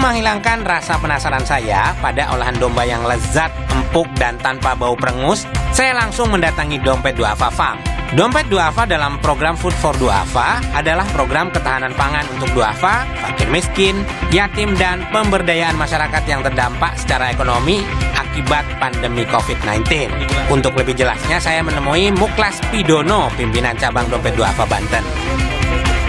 menghilangkan rasa penasaran saya pada olahan domba yang lezat, empuk, dan tanpa bau perengus, saya langsung mendatangi Dompet Duafa Farm. Dompet Duafa dalam program Food for Duafa adalah program ketahanan pangan untuk duafa, fakir miskin, yatim, dan pemberdayaan masyarakat yang terdampak secara ekonomi akibat pandemi COVID-19. Untuk lebih jelasnya, saya menemui Muklas Pidono, pimpinan cabang Dompet Duafa Banten.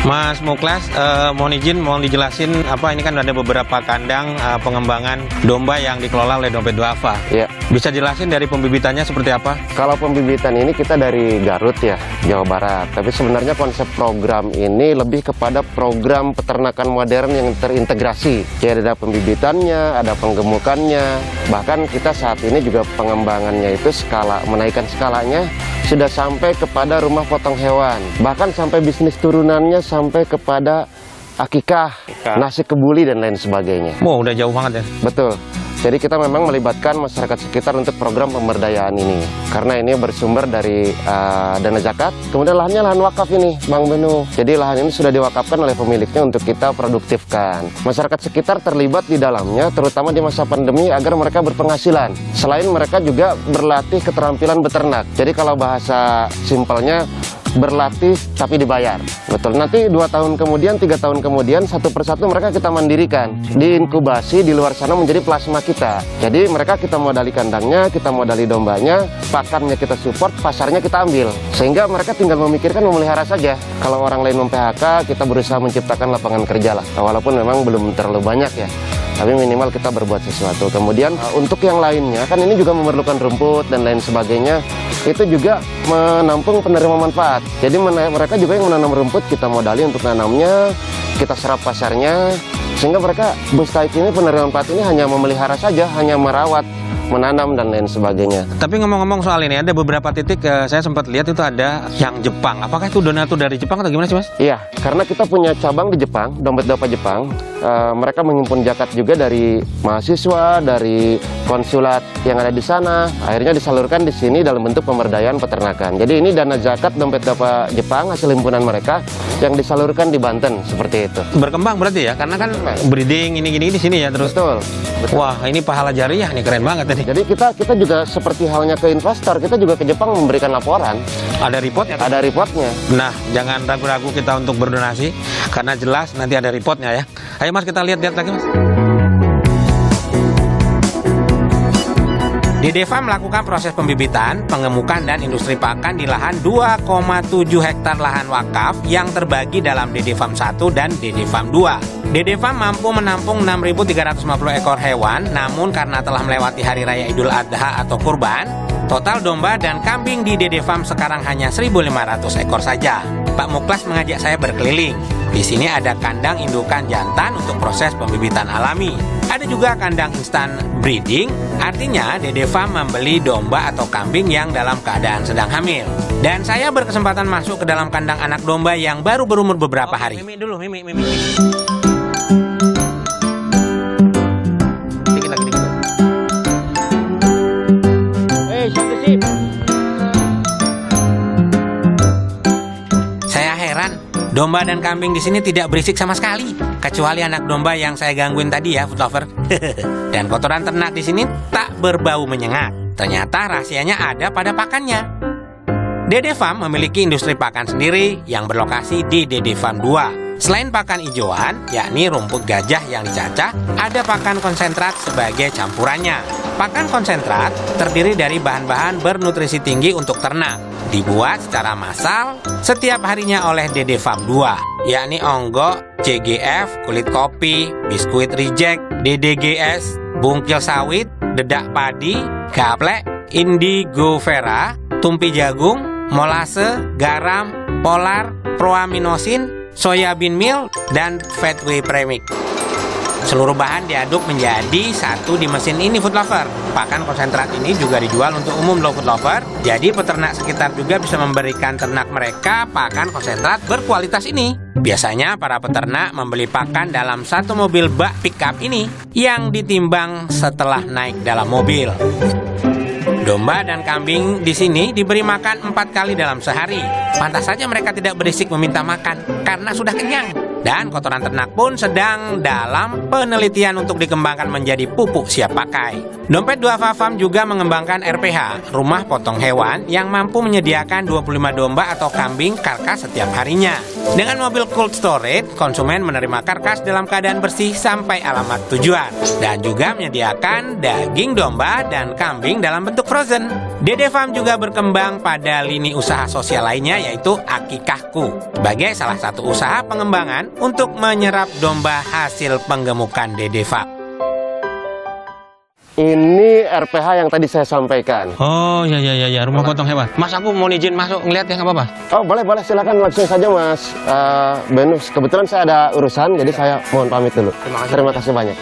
Mas Muklas, mohon izin, mohon dijelasin ini kan ada beberapa kandang pengembangan domba yang dikelola oleh Dompet Duafa. Ya. Bisa jelasin dari pembibitannya seperti apa? Kalau pembibitan ini kita dari Garut ya, Jawa Barat. Tapi sebenarnya konsep program ini lebih kepada program peternakan modern yang terintegrasi. Jadi ada pembibitannya, ada penggemukannya. Bahkan kita saat ini juga pengembangannya itu menaikkan skalanya sudah sampai kepada rumah potong hewan. Bahkan sampai bisnis turunannya sampai kepada akikah, nasi kebuli, dan lain sebagainya. Wow, udah jauh banget ya? Betul. Jadi kita memang melibatkan masyarakat sekitar untuk program pemberdayaan ini. Karena ini bersumber dari dana zakat, kemudian lahannya lahan wakaf ini, Bang Benu. Jadi lahan ini sudah diwakafkan oleh pemiliknya untuk kita produktifkan. Masyarakat sekitar terlibat di dalamnya, terutama di masa pandemi agar mereka berpenghasilan. Selain mereka juga berlatih keterampilan beternak. Jadi kalau bahasa simpelnya, berlatih tapi dibayar. Betul. Nanti 2 tahun kemudian, 3 tahun kemudian, satu persatu mereka kita mandirikan, diinkubasi di luar sana menjadi plasma kita. Jadi mereka kita modali kandangnya, kita modali dombanya, pakannya kita support, pasarnya kita ambil. Sehingga mereka tinggal memikirkan memelihara saja. Kalau orang lain mem-PHK, kita berusaha menciptakan lapangan kerja lah. Walaupun memang belum terlalu banyak ya, tapi minimal kita berbuat sesuatu. Kemudian untuk yang lainnya, kan ini juga memerlukan rumput dan lain sebagainya, itu juga menampung penerima manfaat. Jadi mereka juga yang menanam rumput, kita modali untuk nanamnya, kita serap pasarnya, sehingga mereka Bustaik ini penerima manfaat ini hanya memelihara saja, hanya merawat, menanam, dan lain sebagainya. Tapi ngomong-ngomong soal ini, ada beberapa titik saya sempat lihat itu ada yang Jepang. Apakah itu donatur dari Jepang atau gimana sih, Mas? Iya, karena kita punya cabang di Jepang, Dompet Duafa Jepang. Mereka menghimpun zakat juga dari mahasiswa, dari konsulat yang ada di sana. Akhirnya disalurkan di sini dalam bentuk pemberdayaan peternakan. Jadi ini dana zakat Dompet Duafa Jepang, hasil himpunan mereka yang disalurkan di Banten, seperti itu. Berkembang berarti ya, karena kan breeding ini di sini ya terus. Betul. Wah, ini pahala jariah nih, keren banget tadi. Jadi kita juga seperti halnya ke investor, kita juga ke Jepang memberikan laporan. Ada reportnya? Ada reportnya. Nah, jangan ragu-ragu kita untuk berdonasi, karena jelas nanti ada reportnya ya. Ayo Mas, kita lihat-lihat lagi Mas. DDFA melakukan proses pembibitan, pengemukan, dan industri pakan di lahan 2,7 hektar lahan wakaf yang terbagi dalam DD Farm 1 dan DD Farm 2. DD Farm mampu menampung 6.350 ekor hewan, namun karena telah melewati Hari Raya Idul Adha atau Kurban, total domba dan kambing di DD Farm sekarang hanya 1.500 ekor saja. Pak Muklas mengajak saya berkeliling. Di sini ada kandang indukan jantan untuk proses pembibitan alami. Ada juga kandang instan breeding, artinya DD Farm membeli domba atau kambing yang dalam keadaan sedang hamil. Dan saya berkesempatan masuk ke dalam kandang anak domba yang baru berumur beberapa hari. Mimi dulu, Mimi. Dikit lagi. Sip. Saya heran, domba dan kambing di sini tidak berisik sama sekali, kecuali anak domba yang saya gangguin tadi ya, food lover. Dan kotoran ternak di sini tak berbau menyengat. Ternyata rahasianya ada pada pakannya. DD Farm memiliki industri pakan sendiri yang berlokasi di DD Farm 2. Selain pakan hijauan, yakni rumput gajah yang dicacah, ada pakan konsentrat sebagai campurannya. Pakan konsentrat terdiri dari bahan-bahan bernutrisi tinggi untuk ternak. Dibuat secara massal setiap harinya oleh DD Farm 2, yakni onggo, CGF, kulit kopi, biskuit reject, DDGS, bungkil sawit, dedak padi, gaplek, indigo vera, tumpi jagung, molase, garam, polar, proaminosin, soybean meal, dan fat whey premix. Seluruh bahan diaduk menjadi satu di mesin ini, food lover. Pakan konsentrat ini juga dijual untuk umum loh, food lover. Jadi peternak sekitar juga bisa memberikan ternak mereka pakan konsentrat berkualitas ini. Biasanya para peternak membeli pakan dalam satu mobil bak pickup ini yang ditimbang setelah naik dalam mobil. Domba dan kambing di sini diberi makan 4 kali dalam sehari. Pantas saja mereka tidak berisik meminta makan karena sudah kenyang. Dan kotoran ternak pun sedang dalam penelitian untuk dikembangkan menjadi pupuk siap pakai. Dompet Duafa Farm juga mengembangkan RPH, rumah potong hewan yang mampu menyediakan 25 domba atau kambing karkas setiap harinya. Dengan mobil cold storage, konsumen menerima karkas dalam keadaan bersih sampai alamat tujuan. Dan juga menyediakan daging domba dan kambing dalam bentuk frozen. Dede Farm juga berkembang pada lini usaha sosial lainnya yaitu Akikahku sebagai salah satu usaha pengembangan untuk menyerap domba hasil penggemukan Dede Farm. Ini RPH yang tadi saya sampaikan. Oh ya rumah potong hewan. Mas, aku mau izin masuk ngeliat ya, nggak apa-apa? Oh boleh silakan langsung saja Mas Benus. Kebetulan saya ada urusan jadi saya mohon pamit dulu. Terima kasih banyak.